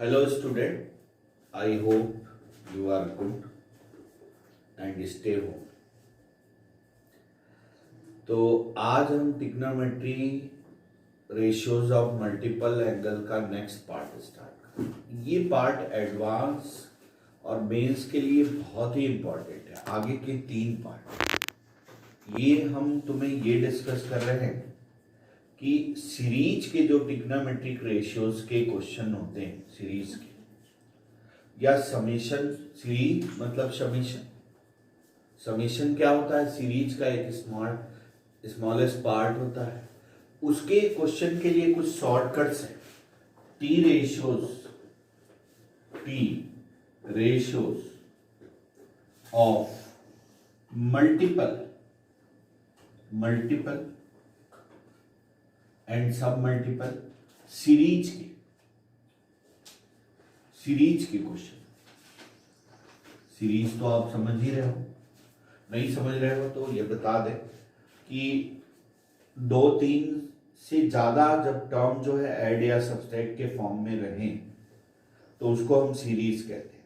Hello student, I hope you are good and stay home. तो आज हम trigonometry ratios of multiple angle का next part start करेंगे। ये पार्ट एडवांस और मेंस के लिए बहुत ही इम्पोर्टेंट है। आगे के 3 पार्ट ये हम तुम्हें ये डिस्कस कर रहे हैं कि सीरीज के जो ट्रिग्नोमेट्रिक रेशियोज के क्वेश्चन होते हैं सीरीज के, या समेशन, सीरीज मतलब समेशन। समेशन क्या होता है? सीरीज का एक स्मॉलेस्ट पार्ट होता है। उसके क्वेश्चन के लिए कुछ शॉर्टकट्स हैं। T ratios of multiple and सब मल्टीपल सीरीज के क्वेश्चन। सीरीज तो आप समझ ही रहे हो, नहीं समझ रहे हो तो ये बता दें कि 2-3 से ज्यादा जब टर्म जो है ऐड या सब्सट्रैक्ट के फॉर्म में रहें तो उसको हम सीरीज कहते हैं।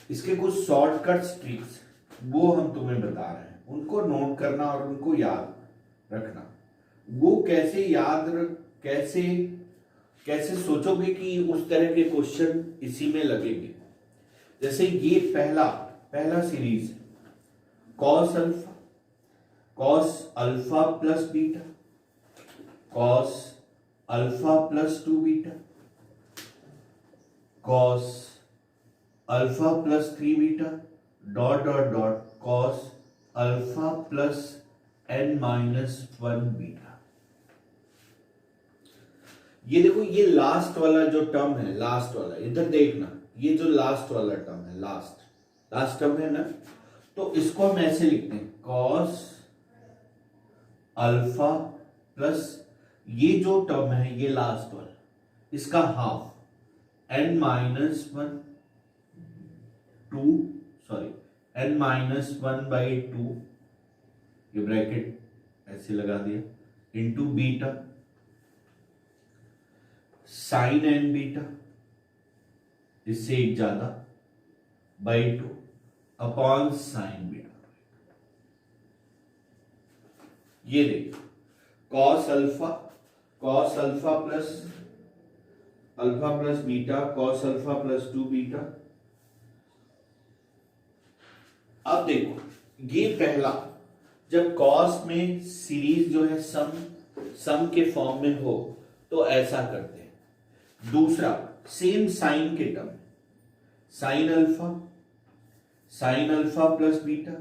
इसके कुछ शॉर्टकट्स ट्रिक्स वो हम तुम्हें बता रहे हैं, उनको नोट करना और उनको याद रखना। वो कैसे कैसे सोचोगे कि उस तरह के क्वेश्चन इसी में लगेंगे। जैसे ये पहला सीरीज है, cos alpha plus beta, cos alpha plus 2 beta, cos alpha plus 3 beta, dot dot dot cos alpha plus n-1 beta. ये देखो, ये लास्ट वाला जो टर्म है, लास्ट वाला, इधर देखना, ये जो लास्ट वाला टर्म है, लास्ट टर्म है ना, तो इसको हम ऐसे लिखते हैं, कॉस अल्फा प्लस ये जो टर्म है, ये लास्ट वाला, इसका हाफ n-1/2, ये ब्रैकेट ऐसे लगा दिया, into beta sine N beta, इससे एक ज्यादा, बाई 2 अपॉन साइन बीटा। ये देखिए, cos alpha plus beta, cos alpha plus 2 beta. अब देखो, ये पहला, जब कॉस में सीरीज जो है सम के फॉर्म में हो तो ऐसा करते हैं। दूसरा, सेम साइन के term, sine alpha plus beta,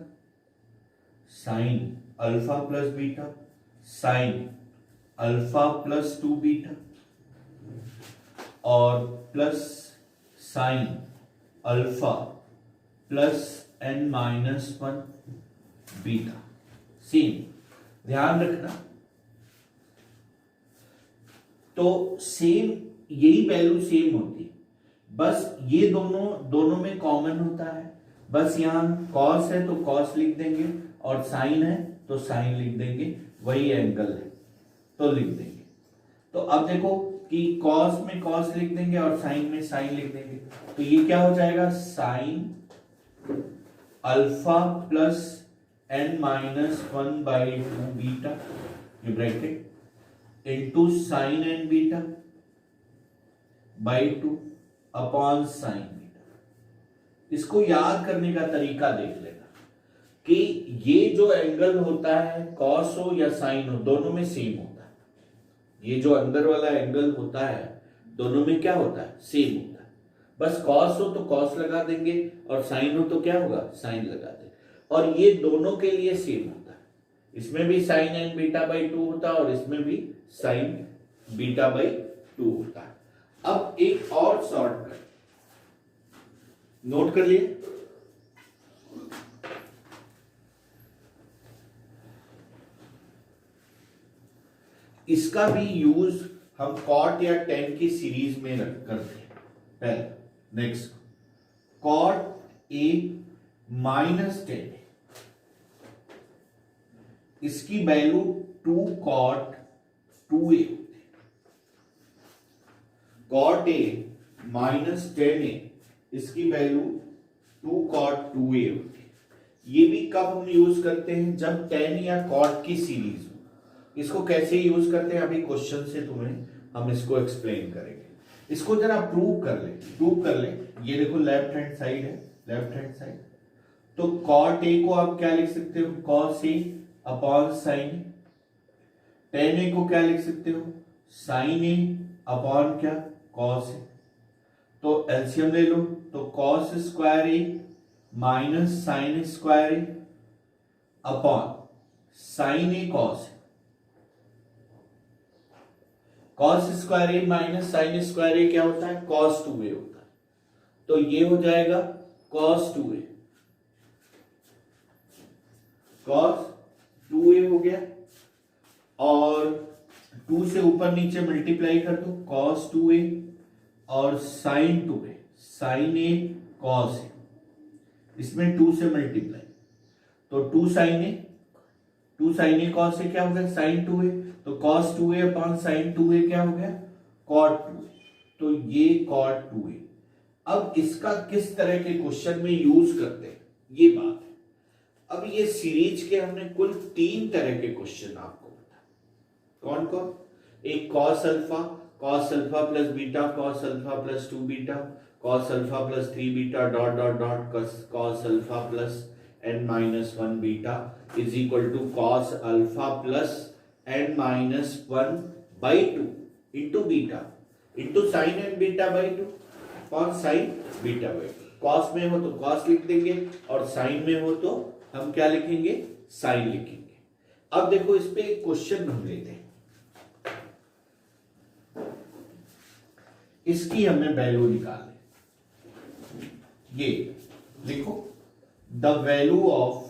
sine alpha plus beta, sine alpha plus 2 beta, और plus sine alpha plus n-1 beta. Same, ध्यान रखना। तो सेम, यही वैल्यू सेम होती है, बस ये दोनों में कॉमन होता है। बस यहां कॉस है तो कॉस लिख देंगे, और साइन है तो साइन लिख देंगे, वही एंगल है तो लिख देंगे। तो अब देखो कि कॉस में कॉस लिख देंगे और साइन में साइन लिख देंगे, तो ये क्या हो जाएगा, sine alpha plus n-1/2 beta, ये bracket, into sine N beta by 2 upon sine beta. इसको याद करने का तरीका देख लेना कि ये जो एंगल होता है, कॉस हो या साइन हो, दोनों में सेम होता है। ये जो अंदर वाला एंगल होता है, दोनों में क्या होता है, सेम होता है। बस कॉस हो तो कॉस लगा देंगे, और साइन हो तो क्या होगा, साइन लगा देंगे। और ये दोनों के लिए सेम होता है। इसमें भी साइन एन बीटा बाई 2 होता है, और इसमें भी साइन बीटा बाई 2 होता है। अब एक और शॉर्टकट नोट कर लिए, इसका भी यूज हम कॉट या टेन की सीरीज में करते हैं। पहले नेक्स्ट, कॉट ए -10, इसकी value 2 cot 2a, cot a minus 10a, इसकी वैल्यू 2 cot 2a होती है। ये भी कब हम यूज करते हैं, जब tan या cot की सीरीज हो। इसको कैसे यूज करते हैं अभी क्वेश्चन से तुम्हें हम इसको एक्सप्लेन करेंगे। इसको जरा प्रूव कर ले। ये देखो लेफ्ट हैंड साइड है, लेफ्ट हैंड साइड, तो cot a को आप क्या लिख सकते हो, cos a upon sin a। tan a को क्या लिख सकते हो, sin a अपॉन क्या, cos a। तो एलसीएम ले लो, तो cos square a minus sine square a upon sin a cos a। cos square a minus sine square a क्या होता है, cos 2a होता है। तो ये हो जाएगा cos 2a, cos 2a हो गया, और 2 से ऊपर नीचे मल्टीप्लाई कर दो, cos 2a और sin 2a, sin a cos a, इसमें 2 से मल्टीप्लाई, तो 2 sin a cos a क्या हो गया, sin 2a, तो cos 2a upon sin 2a क्या हो गया, cot 2a, तो ये cot 2a। अब इसका किस तरह के क्वेश्चन में यूज करते हैं ये बात है। अब ये सीरीज के हमने कुल 3 तरह के क्वेश्चन आपको बताया, कौन कौन, एक cos alpha plus beta, cos alpha plus 2 beta, cos alpha plus 3 beta, dot dot dot cos alpha plus n minus 1 beta is equal to cos alpha plus n minus 1 by 2 into beta into sine N beta by 2, कौन, sign beta by 2। cos में हो तो cos लिख देंगे, और sign में हो तो हम क्या लिखेंगे, साइन लिखेंगे। अब देखो इस पे एक क्वेश्चन हम लेते हैं, इसकी हमने वैल्यू निकाली। ये देखो, the value of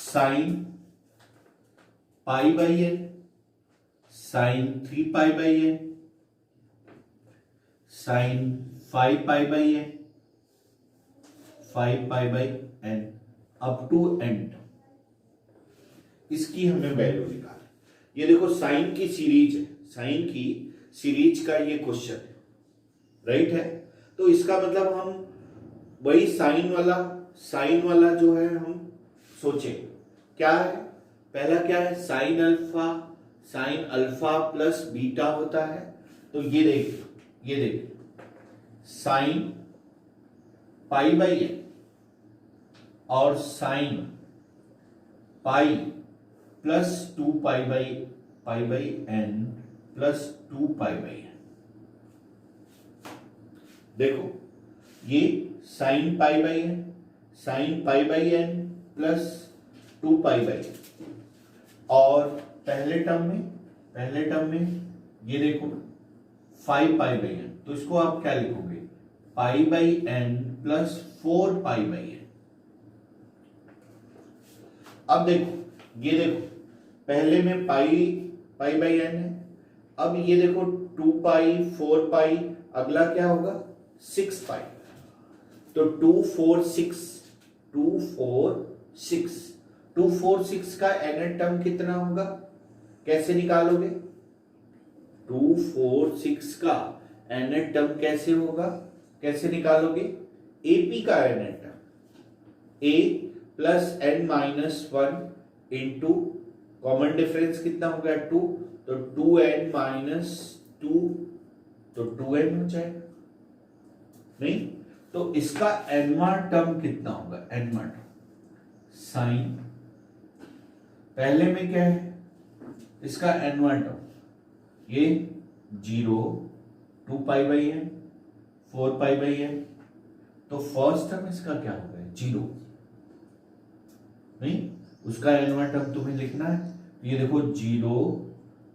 sine pi by n, sine 3 pi by n, sine 5 pi by n, 5 pi by n up to end, इसकी हमें वैल्यू निकाली। ये देखो साइन की सीरीज है, साइन की सीरीज का ये क्वेश्चन है, राइट है। तो इसका मतलब हम वही साइन वाला जो है हम सोचें क्या है, पहला क्या है, साइन अल्फा प्लस बीटा होता है। तो ये देखिए साइन पाई बाई एन और sine pi plus 2 pi by n plus 2 pi by n. देखो ये sine pi by n plus 2 pi by n, और पहले टर्म में ये देखो 5 पाई बाई एन, तो इसको आप क्या लिखोगे, pi by n plus 4 pi by n. अब ये देखो पहले में पाई बाई एन है, अब ये देखो 2 पाई 4 पाई, अगला क्या होगा 6 पाई, तो 2 4 6 का nth टर्म कितना होगा, कैसे निकालोगे, 2 4 6 का nth टर्म कैसे होगा, कैसे निकालोगे, AP का nth term a plus n minus 1 into common difference कितना हो गया 2, तो 2n माइनस 2, तो 2n हो जाएगा, नहीं तो इसका nवां टर्म कितना होगा, nवां टर्म साइन, पहले में क्या है इसका nवां टर्म, ये 0 2 pi by n 4 pi by n, तो फर्स्ट टर्म इसका क्या हो गया 0, नहीं उसका nवां टर्म तुम्हें लिखना है। ये देखो 0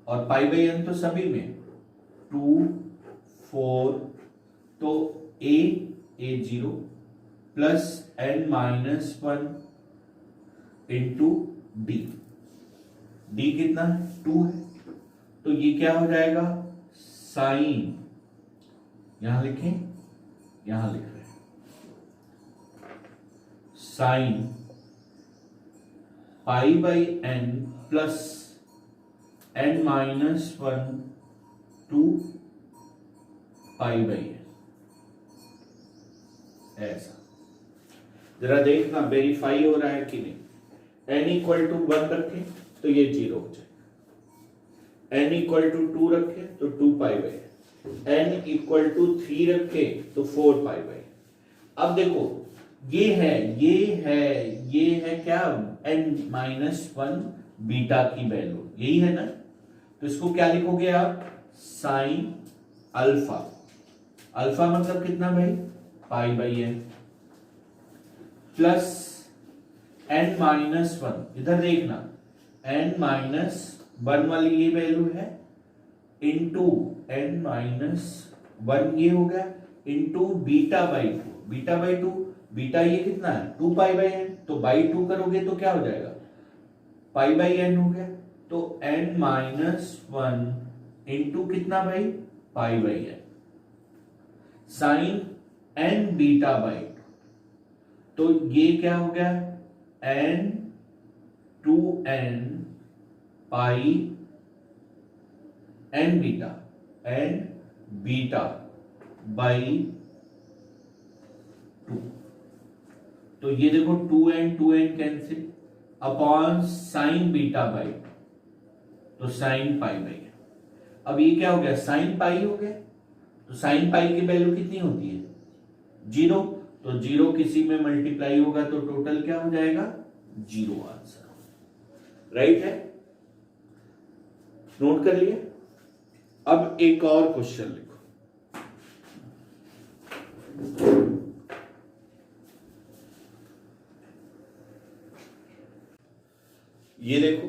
और पाई बाई एन तो सभी में 2 4, तो a 0 plus n minus 1 into d कितना है 2 है, तो ये क्या हो जाएगा साइन, यहां लिखें, यहां लिख रहे हैं sine pi by n plus n minus 1 two pi by n, ऐसा। जरा देखना वेरीफाई हो रहा है कि नहीं। एन इक्वल टू 1 रखें तो ये 0 हो जाए, एन इक्वल टू 2 रखें तो 2 pi by, n equal to 3 रखें तो 4 पाई बाई। अब देखो ये है क्या, एन माइनस 1 बीटा की वैल्यू, यही है ना। तो इसको क्या लिखोगे आप, साइन अल्फा, अल्फा मतलब कितना भाई, pi by n, plus n minus 1, इधर देखना एन माइनस 1 वाली ये वैल्यू है, इंटू एन माइनस 1 ये हो गया, into beta by 2, beta by 2, beta ये कितना है 2 पाई बाई एन, तो बाई 2 करोगे तो क्या हो जाएगा, पाई बाई एन हो गया। तो एन माइनस 1 इंटू कितना भाई, pi by n, sine N beta by 2, तो ये क्या हो गया, n 2n pi n beta by 2। तो ये देखो 2n cancel upon sine beta by 2, तो साइन पाई बाई। अब ये क्या हो गया, साइन पाई हो गया, तो साइन पाई की वैल्यू कितनी होती है, 0, तो 0 किसी में मल्टीप्लाई होगा तो टोटल क्या हो जाएगा, 0 आंसर। राइट है, नोट कर लिया। अब एक और क्वेश्चन लिखो, ये देखो,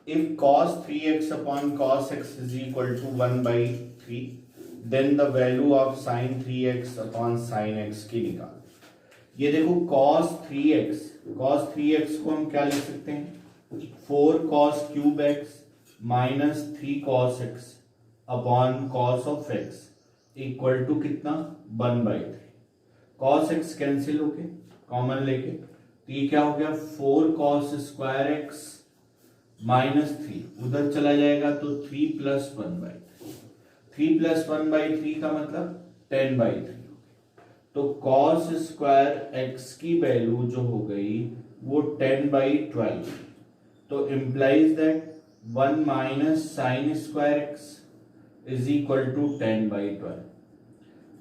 if cos 3x upon cos x is equal to 1/3, then the value of sin 3x upon sin x की निकाल। ये देखो cos 3x को हम क्या लिख सकते हैं, 4 cos cube x minus 3 cos x upon cos of x equal to कितना, 1/3। cos x कैंसिल होके कॉमन लेके, तो ये क्या हो गया, 4 cos स्क्वायर x माइनस 3 उधर चला जाएगा तो 3 प्लस 1/3, 3 प्लस 1/3 का मतलब 10/3। तो cos स्क्वायर x की वैल्यू जो हो गई वो 10/12, तो implies that 1 minus sine square x is equal to 10/12,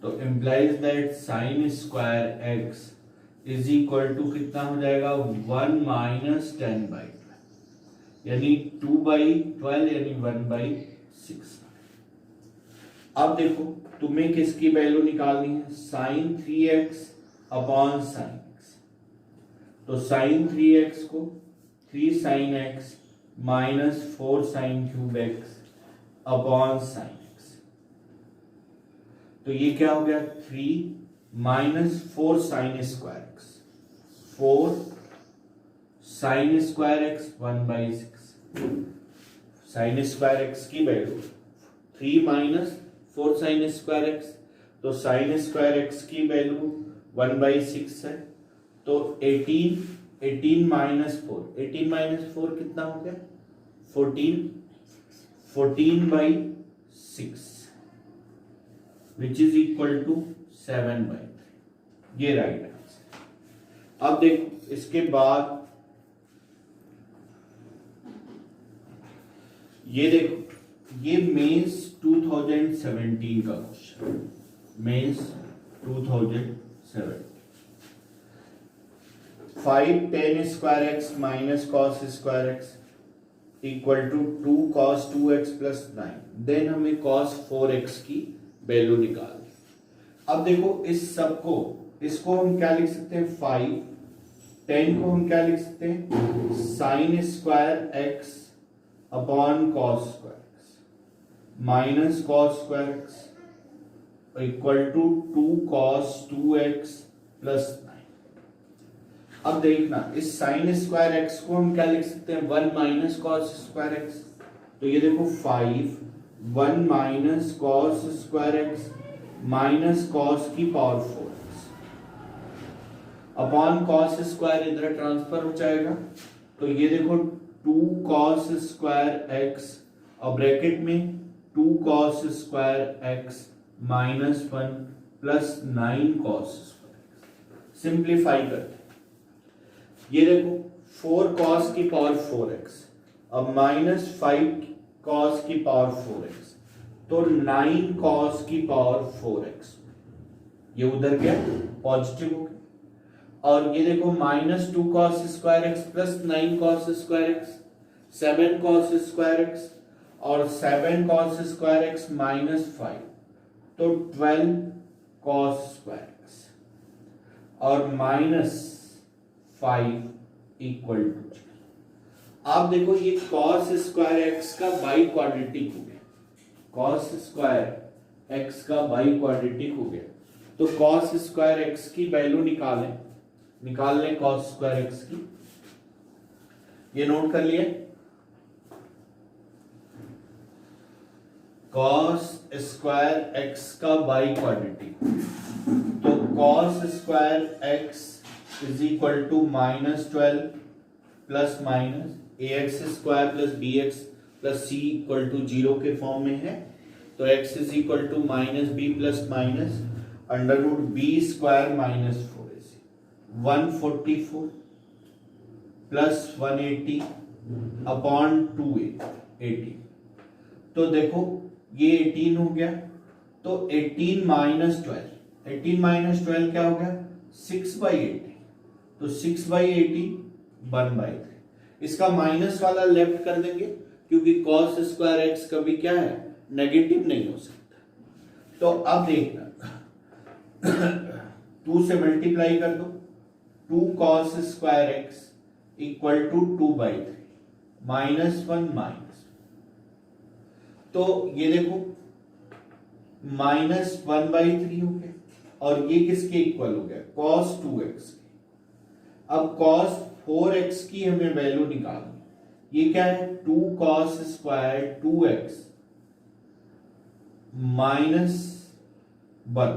तो implies that sine square x is equal to कितना हो जाएगा, 1 माइनस 10/12, यानी 2/12 यानी 1/6। अब देखो तुम्हें किसकी वैल्यू निकालनी है, sine 3x upon sine x, तो साइन 3x को 3 sine x minus 4 sine cube x upon sine x, तो ये क्या हो गया, 3 minus 4 sine square x, 4 sine square x 1/6, sine square x की value 3 minus 4 sine square x, तो sine square x की वैल्यू 1/6 है, तो 18 माइनस 4 कितना हो गया, 14/6 विच इज इक्वल टू 7/3, ये राइट आंसर। अब देखो इसके बाद ये देखो, ये मेंस 2017 का question, mains 2017, 5 tan square x minus cos square x equal to 2 cos 2x plus 9, then हमें cos 4x की वैल्यू निकालनी। अब देखो इस सब को, इसको हम क्या लिख सकते हैं, 5, 10 को हम क्या लिख सकते हैं, sine square x upon cos square x minus cos square x equal to 2 cos 2x plus 9। अब देखना इस साइन स्क्वायर x को हम क्या लिख सकते हैं, 1 माइनस cos स्क्वायर x, तो ये देखो 5 1 minus cos square x minus cos की power 4x, upon cos square इधर ट्रांसफर हो जाएगा, तो ये देखो 2 cos स्क्वायर एक्स और ब्रैकेट में 2 cos square x minus 1 plus 9 cos square. Simplify करते ये देखो 4 cos की पावर 4x और माइनस 5 cos की पावर 4x, तो 9 cos की पावर 4x, ये उधर क्या पॉजिटिव हो गया। और ये देखो minus 2 cos square x plus 9 cos square x, 7 cos square x और 7 cos स्क्वायर एक्स माइनस 5, तो 12 cos स्क्वायर एक्स और माइनस 5 इक्वल टू। आप देखो ये cos स्क्वायर एक्स का बाई क्वाड्रेटिक हो गया, cos स्क्वायर एक्स का बाई क्वाड्रेटिक हो गया, तो cos स्क्वायर एक्स की वैल्यू निकाल लें cos स्क्वायर एक्स की, ये नोट कर लिए। cos स्क्वायर एक्स का बाई क्वाड्रेटिक, तो cos square x is equal to minus 12 plus minus ax square plus bx plus c equal to 0 के फॉर्म में है, तो x is equal to minus B plus minus under root B square minus 4ac, 144 plus 180 upon 280, तो देखो ये 18 हो गया, तो 18 माइनस 12, 18 माइनस 12 क्या हो गया 6/18, तो 6/18 1/3, इसका माइनस वाला लेफ्ट कर देंगे क्योंकि cos स्क्वायर एक्स कभी क्या है नेगेटिव नहीं हो सकता। तो अब देखना 2 से मल्टीप्लाई कर दो, 2 cos square x equal to 2/3 minus 1 minus, तो ये देखो माइनस 1/3 हो गया और ये किसके इक्वल हो गया cos 2x। अब cos 4x की हमें वैल्यू निकालनी, ये क्या है 2 cos स्क्वायर 2x माइनस 1,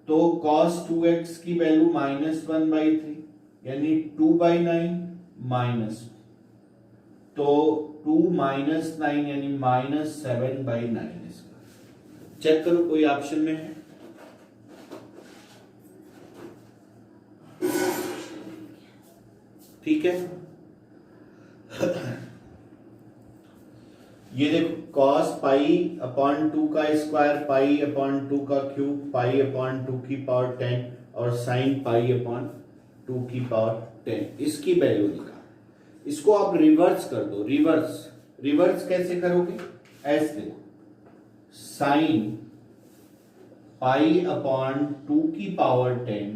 तो cos 2x की वैल्यू माइनस 1/3 यानी 2/9 माइनस, तो 2 माइनस 9 यानी माइनस 7/9। इसका चेक करो कोई ऑप्शन में है, ठीक है। ये देखो cos पाई अपॉन 2 का स्क्वायर पाई अपॉन 2 का क्यूब पाई अपॉन 2 की पावर 10 और साइन पाई अपॉन 2 की पावर 10, इसकी वैल्यू निकाल। इसको आप रिवर्स कर दो, रिवर्स कैसे करोगे, ऐसे देखो साइन पाई अपॉन 2 की power 10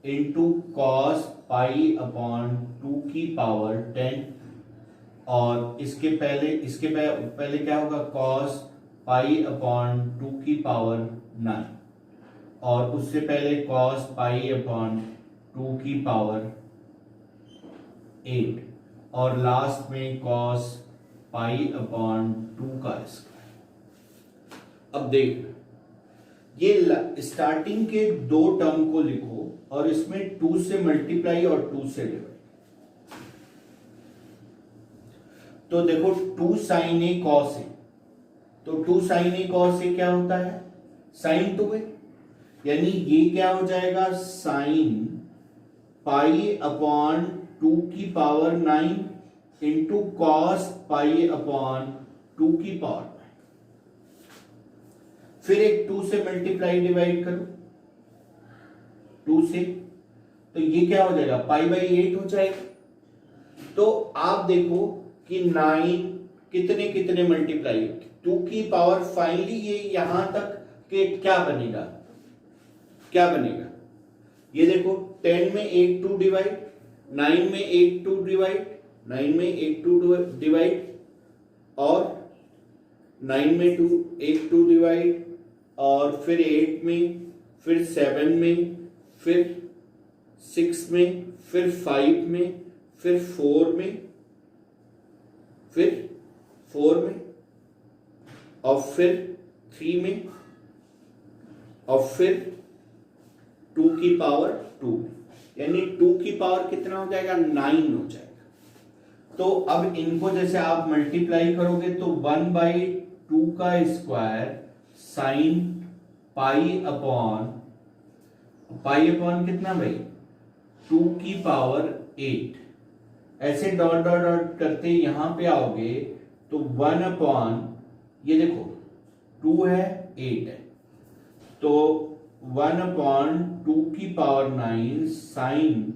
into cos pi upon 2 की पावर 10, और इसके पहले क्या होगा cos पाई अपॉन 2 की पावर 9 और उससे पहले cos पाई अपॉन 2 की पावर 8 और लास्ट में cos पाई अपॉन 2 का स्क्वायर। अब देख ये स्टार्टिंग के 2 टर्म को लिखो और इसमें 2 से मल्टीप्लाई और 2 से डिवाइड, तो देखो 2 sin a cos a, तो 2 sin a cos a क्या होता है sin 2a, यानी ये क्या हो जाएगा sin पाई अपॉन 2 की power 9 into cos pi upon 2 की पावर 9, फिर एक 2 से मल्टीप्लाई डिवाइड करो 2 से, तो ये क्या हो जाएगा π/8 हो जाएगा। तो आप देखो कि 9 कितने कितने मल्टीप्लाई 2 की पावर, फाइनली ये यहां तक के क्या बनेगा ये देखो 10 में 8 2 डिवाइड, 9 में 8 2 डिवाइड, 9 में 8 2 डिवाइड और 9 में 8 2 डिवाइड और फिर 8 में, फिर 7 में, फिर 6 में, फिर 5 में, फिर 4 में, फिर 4 में और फिर 3 में और फिर 2 की पावर 2 में। यानी 2 की पावर कितना हो जाएगा, 9 हो जाएगा। तो अब इनको जैसे आप मल्टीप्लाई करोगे तो 1/2 का स्क्वायर साइन पाई अपॉन कितना भाई, 2 की पावर 8। ऐसे डॉट डॉट डॉट करते यहां पे आओगे तो 1 अपॉन, ये देखो 2 है 8 है, तो 1 अपॉन 2 की पावर 9 साइन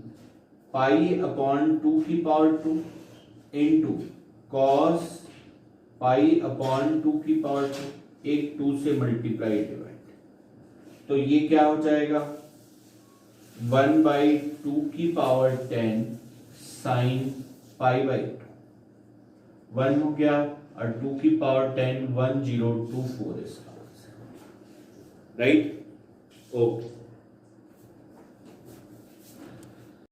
पाई अपॉन 2 की power 2 into cos pi upon 2 की पावर 2, एक 2 से मल्टीप्लाई डिवाइड, तो ये क्या हो जाएगा 1/2 की पावर 10 साइन पाई बाई 2, 1 हो गया और 2 की पावर 10, 1024 इसका, राइट। ओके।